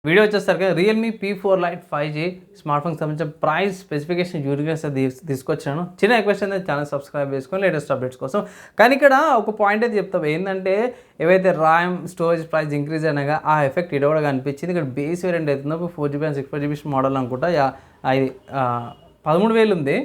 Video వచ్చేసరికి Realme P4 light 5G smart ఫోన్‌కి సంబంధించిన ప్రైస్ స్పెసిఫికేషన్ యూనిక్‌నెస్ తీసుకొచ్చాను. చిన్న రిక్వెస్ట్ అనేది ఛానల్ సబ్స్క్రైబ్ చేసుకొని లేటెస్ట్ అప్డేట్స్ కోసం. కానీ ఇక్కడ ఒక పాయింట్ అయితే చెప్తా. ఏందంటే ఏవైతే ర్యామ్, స్టోరేజ్ ప్రైస్ ఇంక్రీజ్ అయినాగా ఆ ఎఫెక్ట్ ఈడ కూడా కనిపించింది. ఇక్కడ బేస్ వేరియంట్ అవుతుందో 4GB అండ్ 64GB మోడల్ అనుకుంటా. అది 13,000 ఉంది.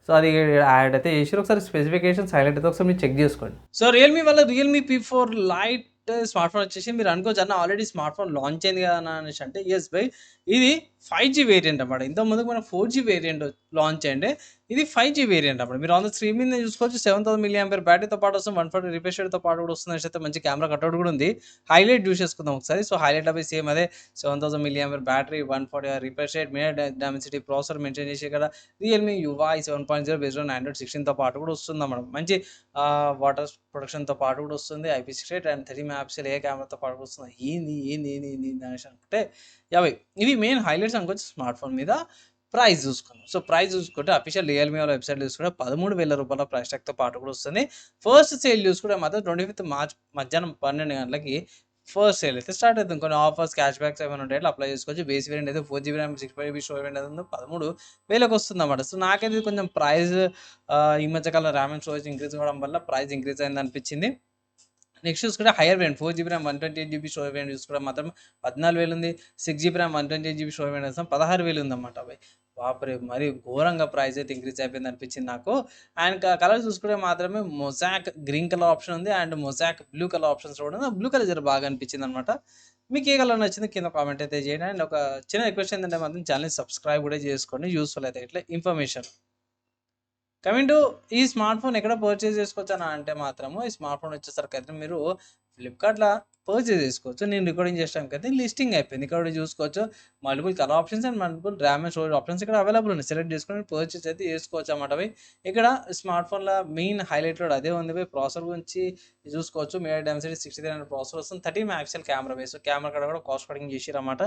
సో అది యాడ్ అయితే చేసిర్రు. ఒకసారి స్పెసిఫికేషన్స్ హైలైట్ అయితే ఒకసారి మీరు చెక్ చేసుకోండి. సో రియల్‌మీ వల్ల Realme P4 light smart phone వచ్చేసి మీరు అనుకోవచ్చు అన్న ఆల్రెడీ స్మార్ట్ ఫోన్ లాంచ్ అయింది కదా అన్న అనేసి అంటే యెస్ బై ఇది 5G వేరియంట్ అన్నమాట. ఇంతకుముందుకు మనం 4G వేరియంట్ లాంచ్ అయ్యిండే. ఇది 5G వేరియంట్ అన్నమాట. మీరు ఆన్ ద స్క్రీన్ మీద చూసుకోవచ్చు 7000 mAh బ్యాటరీతో పాటు వస్తుంది. 140 రిఫ్రెష్ రేట్‌తో పాటు కూడా వస్తుంది అనేసి అయితే మంచి కెమెరా కట్అవుట్ కూడా ఉంది. హైలైట్ చూసేసుకుందాం ఒకసారి. సో హైలైట్ అవి సేమ్ అదే 7000 mAh battery, 140 refresh rate, media Dimensity processor mention చేసి ఇక్కడ Realme UI 7.0 based on Android 16తో పాటు కూడా వస్తుందన్నమాట. మంచి వాటర్ ప్రొటెక్షన్‌తో పాటు కూడా వస్తుంది. IP68 అండ్ 30 మెగాపిక్సెల్ ఏ కెమెరాతో పాటు వస్తుంది. ఏంది అనేసి అనుకుంటే ఇవి మెయిన్ హైలైట్స్ అనుకోవచ్చు స్మార్ట్ ఫోన్ మీద. ప్రైస్ చూసుకుందాం. సో ప్రైస్ చూసుకుంటే అఫీషియల్ రియల్‌మీ వాళ్ళ వెబ్‌సైట్‌లో చూసుకుంటే రూ. 13,000 ప్రైస్ ట్యాగ్‌తో పాటు కూడా వస్తుంది. ఫస్ట్ సేల్ చూసుకుంటే మాత్రం 25th మార్చ్ మధ్యాహ్నం 12 గంటలకి ఫస్ట్ సేల్ అయితే స్టార్ట్ అవుతుంది. కొన్ని ఆఫర్స్, క్యాష్ బ్యాక్స్ ఏమైనా ఉంటే అట్లా అప్లై చేసుకోవచ్చు. బేస్ వేరియంట్ అయితే 4GB RAM, 65GB storage variant అయితే 13,000కి వస్తుందన్నమాట. సో నాకైతే కొంచెం ప్రైస్ ఈ మధ్య కాలంలో ర్యామ్ అండ్ స్టోరేజ్ ఇంక్రీజ్ అవ్వడం వల్ల ప్రైస్ ఇంక్రీజ్ అయింది అనిపించింది. నెక్స్ట్ చూసుకుంటే hire variant 4GB RAM 128GB storage variant చూసుకుంటే మాత్రం 14,000 ఉంది. 6GB RAM 128GB storage variant వస్తే 16,000 ఉందన్నమాట అవి. బాప్రే! మరి ఘోరంగా ప్రైస్ అయితే ఇంక్రీజ్ అయిపోయింది అనిపించింది నాకు. అండ్ కలర్ చూసుకుంటే మాత్రమే మొజాక్ గ్రీన్ కలర్ ఆప్షన్ ఉంది. And mosaic blue colour options కూడా ఉంది. బ్లూ కలర్ జర బాగా అనిపించింది అనమాట. మీకు ఏ కలర్ నచ్చింది కింద కామెంట్ అయితే చేయండి. అండ్ ఒక చిన్న రిక్వెస్ట్ ఏంటంటే మాత్రం ఛానల్‌ని సబ్స్క్రైబ్ కూడా చేసుకోండి. యూస్‌ఫుల్ అయితే ఇట్లా ఇన్ఫర్మేషన్. కమింగ్ టు ఈ స్మార్ట్ ఫోన్ ఎక్కడ పర్చేజ్ చేసుకోవచ్చని అంటే మాత్రము ఈ స్మార్ట్ ఫోన్ వచ్చేసరికైతే మీరు ఫ్లిప్‌కార్ట్‌లో పర్చేజ్ చేసుకోవచ్చు. నేను రికార్డింగ్ చేసేటానికైతే లిస్టింగ్ అయిపోయింది. ఇక్కడ చూసుకోవచ్చు multiple colour options and multiple RAM and storage options ఇక్కడ అవైలబుల్ ఉన్నాయి. సెలెక్ట్ చేసుకొని పర్చేజ్ అయితే చేసుకోవచ్చు అన్నమాట అవి. ఇక్కడ స్మార్ట్ ఫోన్‌లో మెయిన్ హైలైట్ కూడా అదే ఉంది బై. ప్రాసెసర్ గురించి చూసుకోవచ్చు. మీడియా డైమెన్సిటీ 6300 ప్రాసెసర్ వస్తుంది. 30 మెగాపిక్సెల్ కెమెరా బేస్. కెమెరా కాడ కూడా కాస్ట్ కటింగ్ చేసిర్రన్నమాట.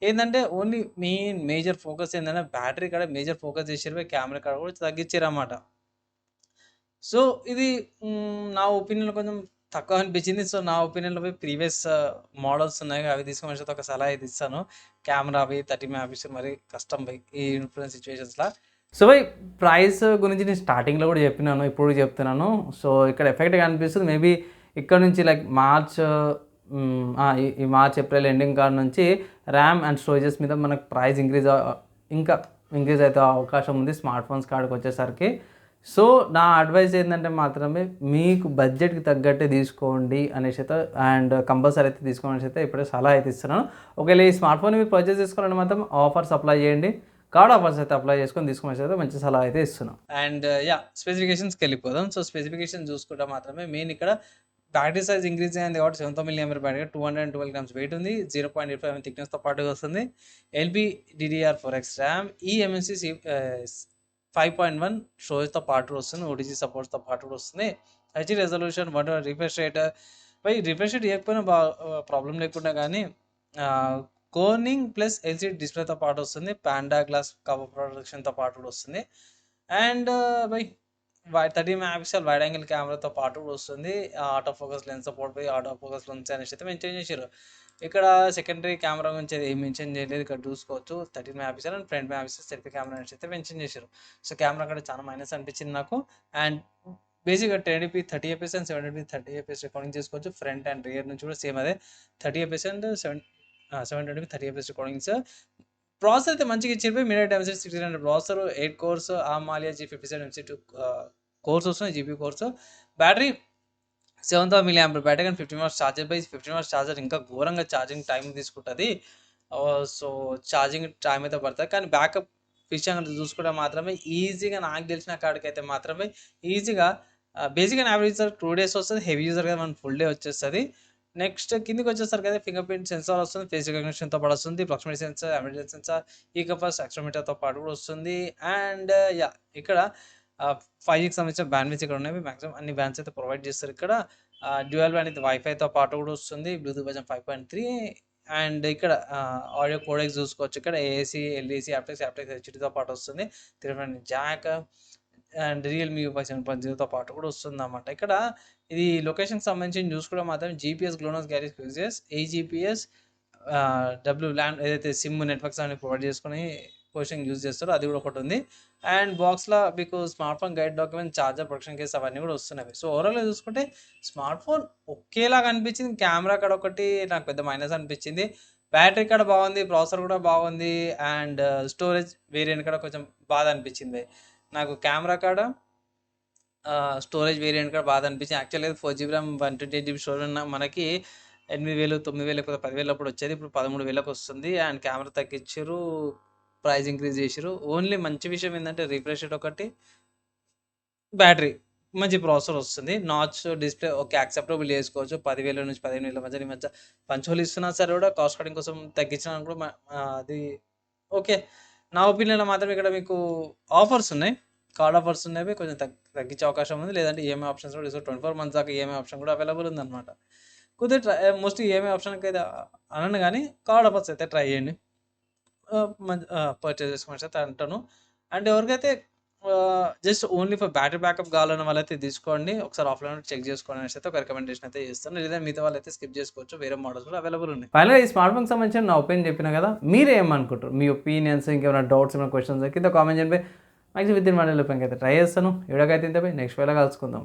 ఏందంటే ఓన్లీ మెయిన్ మేజర్ ఫోకస్ ఏందంటే బ్యాటరీ కాడ మేజర్ ఫోకస్ చేసిర్రు. కెమెరా కాడ కూడా తగ్గించిర్రన్నమాట. సో ఇది నా ఒపీనియన్‌లో కొంచెం తక్కువ అనిపించింది. సో నా ఒపీనియన్‌లో ప్రీవియస్ మోడల్స్ ఉన్నాయి. అవి తీసుకోమని ఒక సలహా అయితే ఇస్తాను. కెమెరా అవి 30 మెగాపిక్సెల్ మరి కష్టం బై ఈ ఇన్‌ఫ్లుయెన్స్ సిట్యుయేషన్స్‌ల. సో ప్రైస్ గురించి నేను స్టార్టింగ్‌లో కూడా చెప్పినాను. ఇప్పుడు కూడా చెప్తున్నాను. సో ఇక్కడ ఎఫెక్ట్‌గా అనిపిస్తుంది. మేబీ ఇక్కడ నుంచి లైక్ మార్చ్ ఈ మార్చ్, ఏప్రిల్ ఎండింగ్ కాడ నుంచి ర్యామ్ అండ్ స్టోరేజెస్ మీద మనకు ప్రైస్ ఇంకా ఇంక్రీజ్ అయితే అవకాశం ఉంది స్మార్ట్ ఫోన్స్ కాడికి వచ్చేసరికి. సో నా అడ్వైస్ ఏంటంటే మాత్రమే మీకు బడ్జెట్‌కి తగ్గట్టే తీసుకోండి అనేసి అయితే అండ్ కంపల్సరీ అయితే తీసుకోండి అనేసి అయితే ఇప్పుడే సలహా అయితే ఇస్తున్నాను. ఒకవేళ ఈ స్మార్ట్ ఫోన్ మీరు పర్చేస్ చేసుకోవాలంటే మాత్రం ఆఫర్స్ అప్లై చేయండి. కార్డ్ ఆఫర్స్ అయితే అప్లై చేసుకొని తీసుకునేసి అయితే మంచి సలహా అయితే ఇస్తున్నాం. అండ్ స్పెసిఫికేషన్స్‌కి వెళ్ళిపోదాం. సో స్పెసిఫికేషన్ చూసుకుంటే మాత్రమే మెయిన్ ఇక్కడ బ్యాటరీ సైజ్ ఇంక్రీజ్ అయింది కాబట్టి 7000 mAh బ్యాటరీ 212 గ్రామ్స్ వెయిట్ ఉంది. 0.85 mm థిక్‌నెస్‌తో పాటుగా వస్తుంది. LPDDR4X ర్యామ్, eMMC 5.1 స్టోరేజ్‌తో పాటు వస్తుంది. OTG సపోర్ట్స్‌తో పాటు కూడా వస్తుంది. HD resolution 120 refresh rate refresh rate ఇవ్వకపోయినా ప్రాబ్లమ్ లేకుండా కానీ కోర్నింగ్ ప్లస్ ఎల్‌సీడీ డిస్ప్లేతో పాటు వస్తుంది. పాండా గ్లాస్ కవర్ ప్రొటెక్షన్‌తో పాటు కూడా వస్తుంది. అండ్ 30 మెగాపిక్సెల్ వైడ్ యాంగిల్ కెమెరాతో పాటు కూడా వస్తుంది. Auto focus lens support auto focus lens అనేసి అయితే మెన్షన్ చేసారు. ఇక్కడ సెకండరీ కెమెరా గురించి అయితే ఏం మెన్షన్ చేయలేదు. ఇక్కడ చూసుకోవచ్చు 13 megapixel and front megapixel selfie camera అనేసి అయితే మెన్షన్ చేశారు. సో కెమెరా కూడా చాలా మైనస్ అనిపించింది నాకు. అండ్ బేసిక్‌గా 1080p 30fps and 720p 30fps recording చేసుకోవచ్చు. ఫ్రంట్ అండ్ రియర్ నుంచి కూడా సేమ్ అదే 30fps and 720p 30fps recordings. Processor అయితే మంచిగా ఇచ్చారు. మీడియా డైమెన్సిటీ 1600 ప్రాసెసర్, 8 కోర్స్ ఆమాలియా G57 MC2 కోర్స్ వస్తున్నాయి. GPU cores. Battery 7000 mAh battery కానీ 15 వాట్స్ ఛార్జర్ 15 వాట్స్ ఛార్జర్ ఇంకా ఘోరంగా ఛార్జింగ్ టైం తీసుకుంటుంది. సో ఛార్జింగ్ టైం అయితే పడుతుంది. కానీ బ్యాకప్ విషయం చూసుకుంటే మాత్రమే ఈజీగా నాకు తెలిసిన కాడికైతే మాత్రమే ఈజీగా బేసిక్‌గా యావరేజ్ 2 డేస్ వస్తుంది. హెవీ యూజర్ కదా మనకు ఫుల్ డే వచ్చేస్తుంది. నెక్స్ట్ కిందకి వచ్చేసరికి అయితే ఫింగర్ ప్రింట్ సెన్సార్ వస్తుంది. ఫేస్ రికగ్నిషన్‌తో పాటు వస్తుంది. ప్రాక్సిమిటీ సెన్సార్, అమిడెన్స్ సెన్సార్, ఈకఫాస్ట్ యాక్సిలరోమీటర్‌తో పాటు కూడా వస్తుంది. అండ్ ఇక్కడ 5Gకి సంబంధించిన బ్యాండ్‌విడ్త్ ఇక్కడ ఉన్నాయి. మాక్సిమం అన్ని బ్యాండ్స్ అయితే ప్రొవైడ్ చేస్తారు ఇక్కడ. డ్యూయల్ బ్యాండ్ అయితే వైఫైతో పాటు కూడా వస్తుంది. బ్లూటూత్ వర్షన్ 5.3 అండ్ ఇక్కడ ఆడియో కోడెక్స్ చూసుకోవచ్చు. ఇక్కడ ఏఏసీ, ఎల్ఈసీ, యాప్టెక్స్ హెచ్‌డీతో పాటు వస్తుంది. 3.5 జాక్ అండ్ రియల్‌మీ UI 7.0తో పాటు కూడా వస్తుందన్నమాట. ఇక్కడ ఇది లొకేషన్‌కి సంబంధించి చూసుకుంటే మాత్రం GPS, GLONASS, GARIS, AGPS land ఏదైతే సిమ్ నెట్వర్క్స్ అని ప్రొవైడ్ చేసుకొని పొజిషన్ యూజ్ చేస్తారో అది కూడా ఒకటి ఉంది. అండ్ బాక్స్లో మీకు smart phone guide document, charger, protection case అవన్నీ కూడా వస్తున్నాయి. సో ఓవరాల్గా చూసుకుంటే స్మార్ట్ ఫోన్ ఒకేలాగా అనిపించింది. కెమెరా కాడ ఒకటి నాకు పెద్ద మైనస్ అనిపించింది. బ్యాటరీ కాడ బాగుంది, ప్రాసెసర్ కూడా బాగుంది, అండ్ స్టోరేజ్ వేరియంట్ కాడ కొంచెం బాధ అనిపించింది నాకు. కెమెరా కాడ స్టోరేజ్ వేరియంట్ కూడా బాగా అనిపించింది. యాక్చువల్గా 4 GB ర్యామ్ 128 GB స్టోరేజ్ ఉన్న మనకి 8,000, 9,000 లేకపోతే 10,000 అప్పుడు వచ్చేది. ఇప్పుడు 13,000కి వస్తుంది. అండ్ కెమెరా తగ్గించారు, ప్రైస్ ఇంక్రీజ్ చేసారు. ఓన్లీ మంచి విషయం ఏంటంటే రిఫ్రెష్ రేట్ ఒకటి, బ్యాటరీ, మంచి ప్రాసెసర్ వస్తుంది. నాచ్ డిస్ప్లే ఓకే యాక్సెప్టబుల్ చేసుకోవచ్చు. 10,000 నుంచి 15,000 మధ్య ఈ మధ్య పంచోలు ఇస్తున్నా సరే కూడా కాస్ట్ కటింగ్ కోసం తగ్గించినా కూడా అది ఓకే. నా ఒపీనియన్లో మాత్రం ఇక్కడ మీకు ఆఫర్స్ ఉన్నాయి, కార్డ్ ఆఫర్స్ ఉన్నవి, కొంచెం తగ్గించే అవకాశం ఉంది. లేదంటే ఈఎంఐ ఆప్షన్స్ కూడా 24 months దాకా ఈఎంఐ ఆప్షన్ కూడా అవైలబుల్ ఉందన్నమాట. కొద్దిగా మోస్ట్లీ ఈఎంఐ ఆప్షన్కి అయితే అనను, కానీ కార్డ్ ఆఫర్స్ అయితే ట్రై చేయండి, పర్చేస్ చేసుకోవచ్చు అయితే అంటాను. అండ్ ఎవరికైతే just only for battery backup కావాలన్న వాళ్ళైతే తీసుకోండి, ఒకసారి ఆఫ్లైన్ చెక్ చేసుకోండి అనేసి అయితే ఒక రికమెండేషన్ అయితే చేస్తాను. లేదా మిగతా వాళ్ళైతే స్కిప్ చేసుకోవచ్చు, వేరే మోడల్స్ కూడా అవైలబుల్ ఉన్నాయి. ఫైనల్గా ఈ స్మార్ట్ ఫోన్కి సంబంధించిన నా ఒపీనియన్ చెప్పినా కదా, మీరు ఏమనుకుంటారు? మీ ఒపీనియన్స్, ఇంకేమైనా డౌట్స్, ఏమైనా క్వశ్చన్స్ కింద కామెంట్ చేయండి. మ్యాక్సిమం విత్ ఇన్ 1 day అయితే ట్రై చేస్తాను. ఎవరికైతే ఇంతపై నెక్స్ట్ వేళ కలుసుకుందాం.